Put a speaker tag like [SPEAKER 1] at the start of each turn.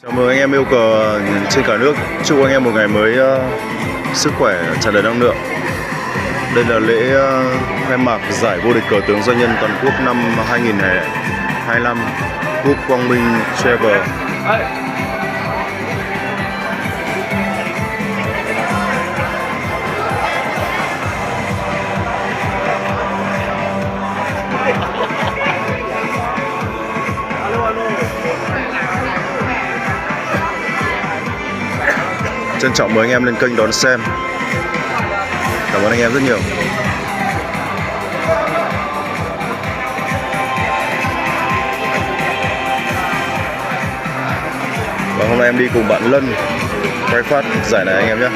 [SPEAKER 1] Chào mừng anh em yêu cờ trên cả nước. Chúc anh em một ngày mới sức khỏe, tràn đầy năng lượng. Đây là lễ khai mạc giải vô địch cờ tướng doanh nhân toàn quốc năm 2025 Quốc Quang Minh Travel. Trân trọng mời anh em lên kênh đón xem. Cảm ơn anh em rất nhiều. Và hôm nay em đi cùng bạn Lân quay phát giải này anh em nhé.